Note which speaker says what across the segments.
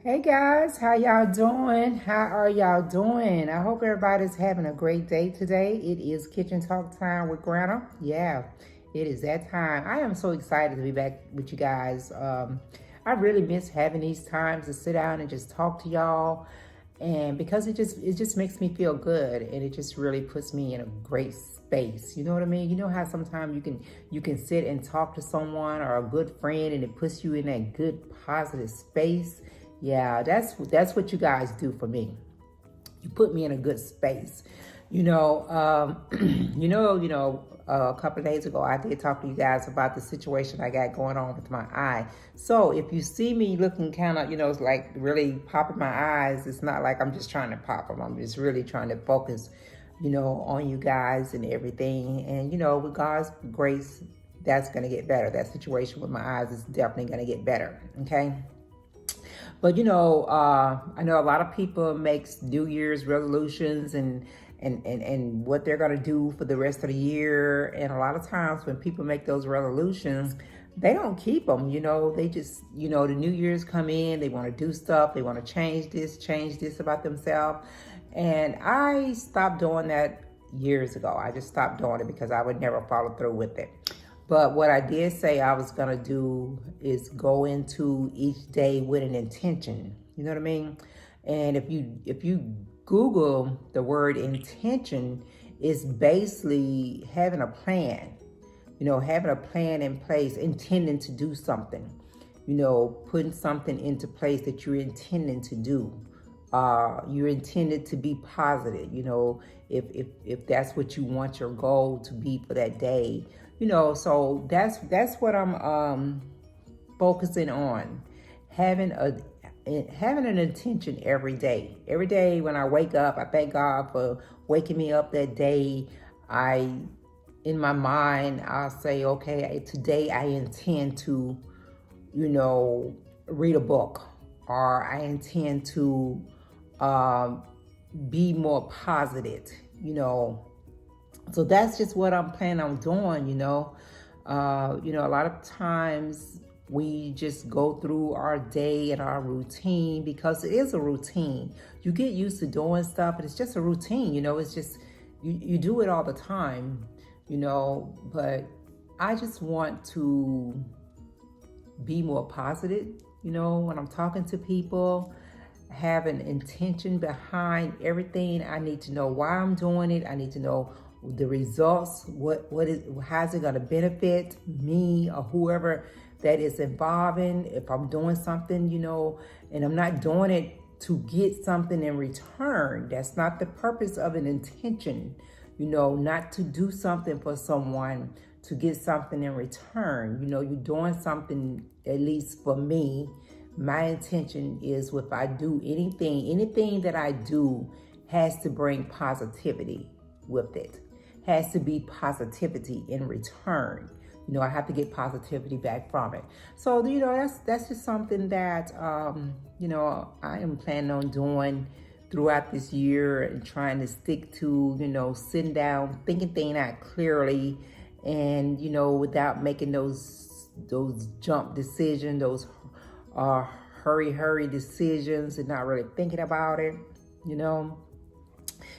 Speaker 1: Hey guys, how y'all doing? How are y'all doing? I hope everybody's having a great day today. It is kitchen talk time with Granna. Yeah, it is that time. I am so excited to be back with you guys. I really miss having these times to sit down and just talk to y'all, and because it just makes me feel good, and it just really puts me in a great space. You know what I mean? You know how sometimes you can sit and talk to someone or a good friend, and it puts you in that good positive space. Yeah, that's what you guys do for me. You put me in a good space. You know, a couple of days ago, I did talk to you guys about the situation I got going on with my eye. So if you see me looking kind of, it's like really popping my eyes, it's not like I'm just trying to pop them. I'm just really trying to focus, on you guys and everything. And, with God's grace, that's going to get better. That situation with my eyes is definitely going to get better. Okay. But I know a lot of people makes New Year's resolutions and what they're gonna do for the rest of the year. And a lot of times when people make those resolutions, they don't keep them. They just the New Year's come in, they want to do stuff, they want to change this about themselves. And I stopped doing that years ago. I just stopped doing it because I would never follow through with it. But what I did say I was gonna do is go into each day with an intention. You know what I mean? And if you Google the word intention, it's basically having a plan. Having a plan in place, intending to do something. Putting something into place that you're intending to do. You're intended to be positive. If that's what you want your goal to be for that day. So that's what I'm focusing on, having an intention every day. Every day when I wake up, I thank God for waking me up that day. In my mind, I'll say, okay, today I intend to, read a book, or I intend to be more positive. So that's just what I'm planning on doing. A lot of times we just go through our day and our routine because it is a routine. You get used to doing stuff, and it's just a routine. It's just you do it all the time. But I just want to be more positive. When I'm talking to people, have an intention behind everything. I need to know why I'm doing it. I need to know the results, how's it going to benefit me or whoever that is involving. If I'm doing something, and I'm not doing it to get something in return, that's not the purpose of an intention. Not to do something for someone to get something in return. You're doing something, at least for me. My intention is, if I do anything that I do has to bring positivity with it. Has to be positivity in return. I have to get positivity back from it. So, that's just something that, I am planning on doing throughout this year, and trying to stick to, sitting down, thinking things out clearly, and, without making those jump decisions, those hurry decisions, and not really thinking about it,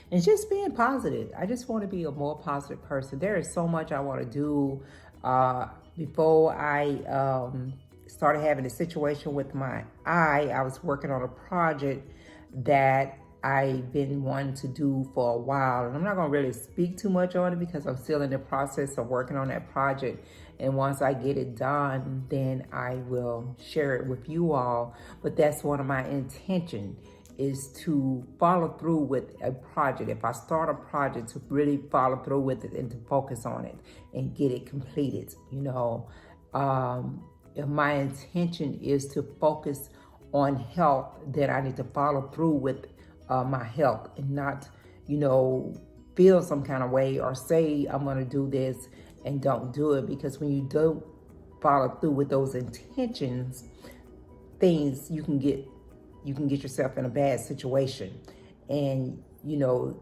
Speaker 1: and just being positive. I just want to be a more positive person. There is so much I want to do. Before I started having a situation with my eye, I was working on a project that I've been wanting to do for a while. And I'm not going to really speak too much on it because I'm still in the process of working on that project. And once I get it done, then I will share it with you all. But that's one of my intentions, is to follow through with a project. If I start a project, to really follow through with it and to focus on it and get it completed. If my intention is to focus on health, then I need to follow through with my health, and not, feel some kind of way or say I'm going to do this and don't do it. Because when you don't follow through with those intentions, things you can get yourself in a bad situation. And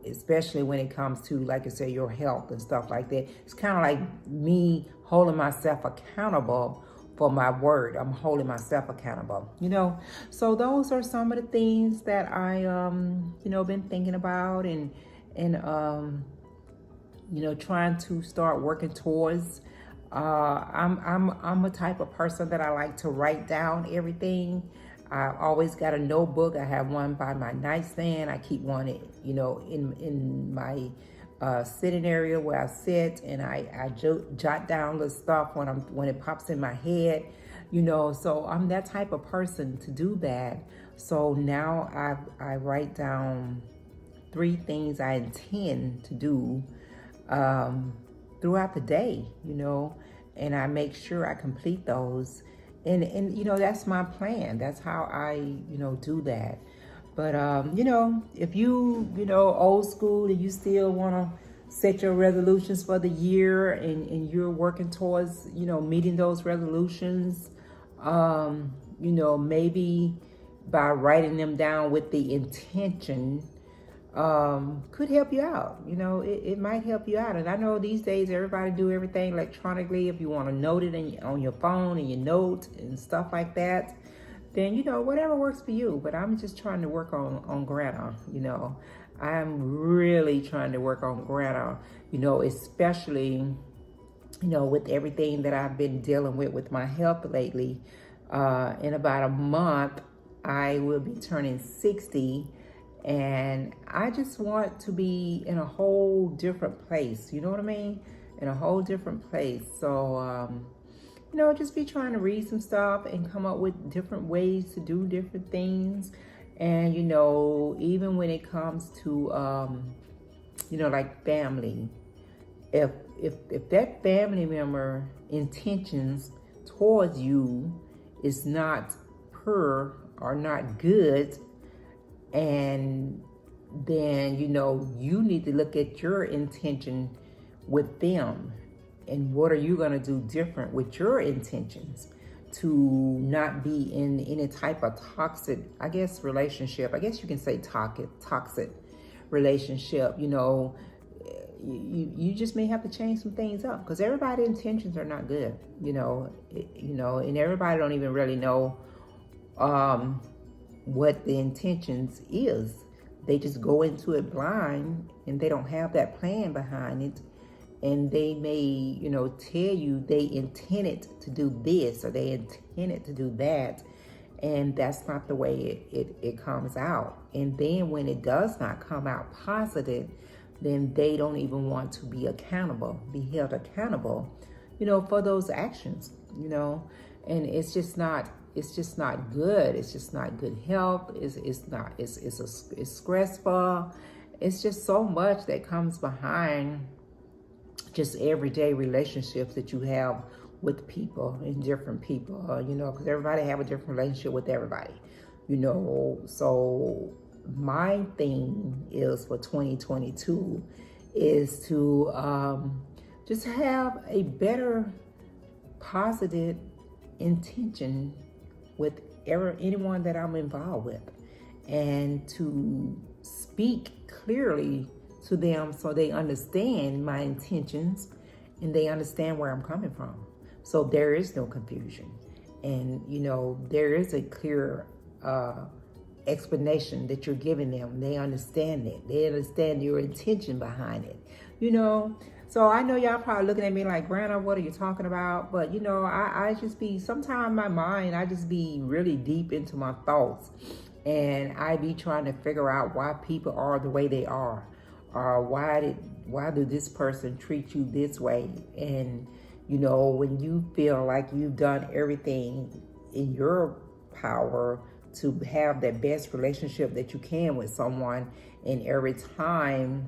Speaker 1: especially when it comes to, like I say, your health and stuff like that. It's kind of like me holding myself accountable for my word. I'm holding myself accountable, you know. So those are some of the things that I you know, been thinking about, and you know, trying to start working towards. I'm a type of person that I like to write down everything. I always got a notebook. I have one by my nightstand. I keep one, you know, in my sitting area where I sit, and I jot down the stuff when it pops in my head, you know. So I'm that type of person to do that. So now I write down 3 things I intend to do throughout the day, you know, and I make sure I complete those. And you know, that's my plan. That's how I, you know, do that. But you know, if you know, old school, and you still want to set your resolutions for the year, and you're working towards, you know, meeting those resolutions, you know, maybe by writing them down with the intention, could help you out. You know, it might help you out. And I know these days everybody do everything electronically. If you want to note it on your phone and your note and stuff like that, then, you know, whatever works for you. But I'm just trying to work on Granna, you know. I'm really trying to work on Granna, you know, especially, you know, with everything that I've been dealing with my health lately. In about a month, I will be turning 60. And I just want to be in a whole different place. You know what I mean? In a whole different place. So, you know, just be trying to read some stuff and come up with different ways to do different things. And, you know, even when it comes to, you know, like family, if that family member intentions towards you is not pure or not good, and then, you know, you need to look at your intention with them, and what are you going to do different with your intentions to not be in any type of toxic, I guess, relationship. I guess you can say toxic relationship. You know, you just may have to change some things up, because everybody's intentions are not good, you know. And everybody don't even really know what the intentions is. They just go into it blind, and they don't have that plan behind it. And they may, you know, tell you they intended to do this or they intended to do that, and that's not the way it comes out. And then when it does not come out positive, then they don't even want to be held accountable, you know, for those actions, you know. And it's just not good. It's just not good health. It's stressful. It's just so much that comes behind just everyday relationships that you have with people and different people, you know, because everybody have a different relationship with everybody, you know. So my thing is for 2022 is to just have a better positive intention with anyone that I'm involved with, and to speak clearly to them so they understand my intentions and they understand where I'm coming from. So there is no confusion, and, you know, there is a clear explanation that you're giving them. They understand it. They understand your intention behind it, you know. So I know y'all probably looking at me like, Granna, what are you talking about? But, you know, I just be, sometimes my mind, I just be really deep into my thoughts. And I be trying to figure out why people are the way they are. Or why do this person treat you this way? And, you know, when you feel like you've done everything in your power to have the best relationship that you can with someone, and every time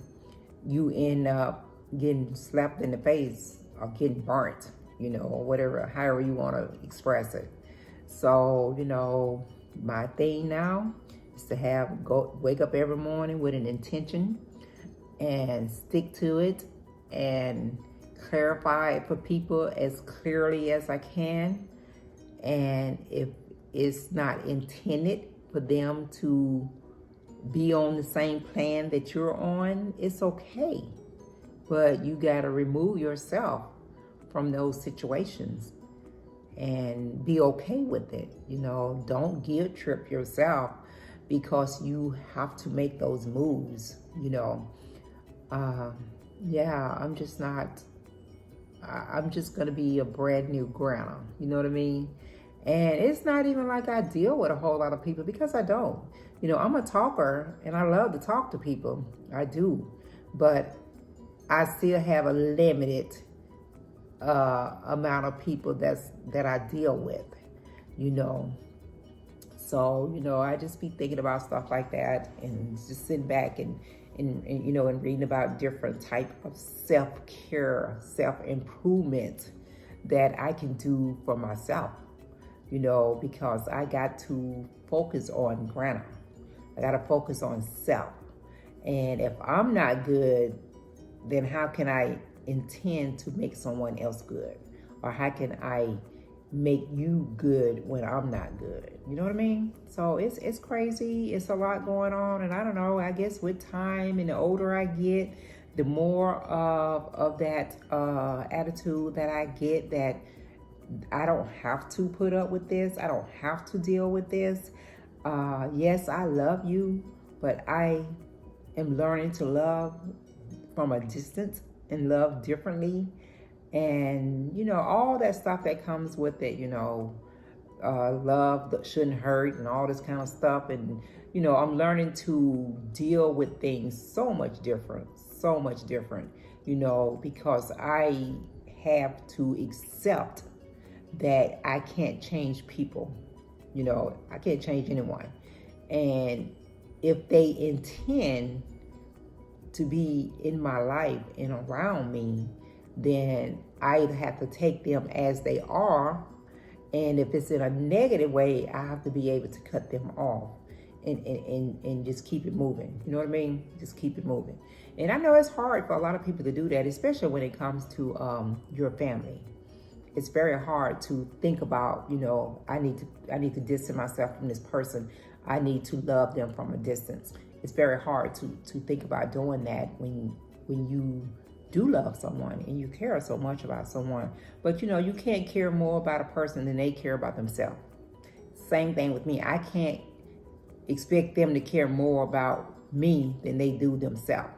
Speaker 1: you end up getting slapped in the face or getting burnt, you know, or whatever, however you want to express it. So, you know, my thing now is to wake up every morning with an intention and stick to it and clarify it for people as clearly as I can. And if it's not intended for them to be on the same plan that you're on, it's okay. But you got to remove yourself from those situations. and be okay with it. You know, don't guilt trip yourself because you have to make those moves, you know. Um, yeah, I'm just gonna be a brand new Granna, you know what I mean? And it's not even like I deal with a whole lot of people, because I don't. You know, I'm a talker and I love to talk to people. I do. But I still have a limited amount of people that I deal with, you know. So, you know, I just be thinking about stuff like that and just sitting back and you know, and reading about different type of self-care, self-improvement that I can do for myself, you know, because I got to focus on Granna. I got to focus on self. And if I'm not good, then how can I intend to make someone else good? Or how can I make you good when I'm not good? You know what I mean? So it's crazy. It's a lot going on. And I don't know, I guess with time and the older I get, the more of that attitude that I get, that I don't have to put up with this. I don't have to deal with this. Yes, I love you, but I am learning to love from a distance and love differently. And, you know, all that stuff that comes with it, you know, love that shouldn't hurt and all this kind of stuff. And, you know, I'm learning to deal with things so much different, you know, because I have to accept that I can't change people. You know, I can't change anyone. And if they intend to be in my life and around me, then I either have to take them as they are, and if it's in a negative way, I have to be able to cut them off and just keep it moving. You know what I mean? Just keep it moving. And I know it's hard for a lot of people to do that, especially when it comes to your family. It's very hard to think about, you know, I need to distance myself from this person. I need to love them from a distance. It's very hard to think about doing that when you do love someone and you care so much about someone. But you know, you can't care more about a person than they care about themselves. Same thing with me. I can't expect them to care more about me than they do themselves.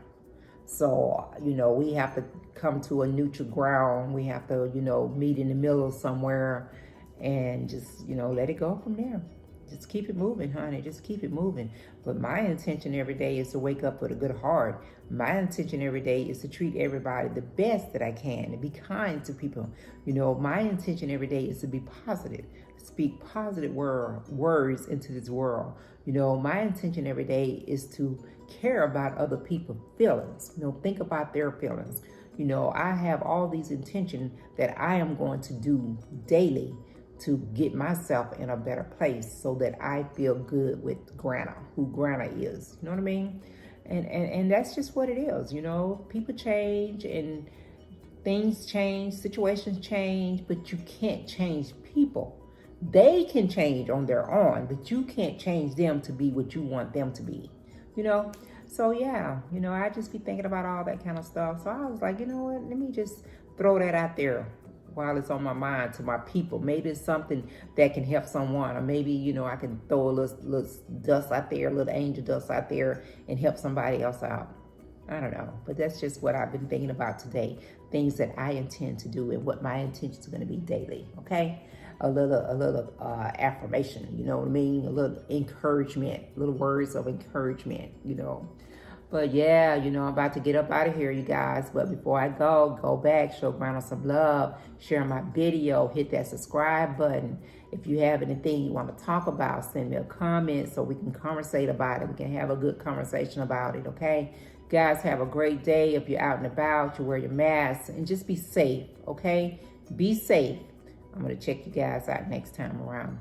Speaker 1: So, you know, we have to come to a neutral ground. We have to, you know, meet in the middle somewhere and just, you know, let it go from there. Just keep it moving, honey. Just keep it moving. But my intention every day is to wake up with a good heart. My intention every day is to treat everybody the best that I can and be kind to people. You know, my intention every day is to be positive, speak positive words into this world. You know, my intention every day is to care about other people's feelings. You know, think about their feelings. You know, I have all these intentions that I am going to do daily to get myself in a better place so that I feel good with Granna, who Granna is. You know what I mean? And that's just what it is. You know, people change and things change, situations change, but you can't change people. They can change on their own, but you can't change them to be what you want them to be, you know? So yeah, you know, I just be thinking about all that kind of stuff. So I was like, you know what, let me just throw that out there while it's on my mind to my people. Maybe it's something that can help someone, or maybe, you know, I can throw a little dust out there, a little angel dust out there and help somebody else out. I don't know, but that's just what I've been thinking about today. Things that I intend to do and what my intention is going to be daily. Okay, a little affirmation. You know what I mean? A little encouragement, little words of encouragement. You know. But yeah, you know, I'm about to get up out of here, you guys. But before I go back, show Granna some love, share my video, hit that subscribe button. If you have anything you want to talk about, send me a comment so we can conversate about it. We can have a good conversation about it, okay? Guys, have a great day. If you're out and about, you wear your mask and just be safe, okay? Be safe. I'm going to check you guys out next time around.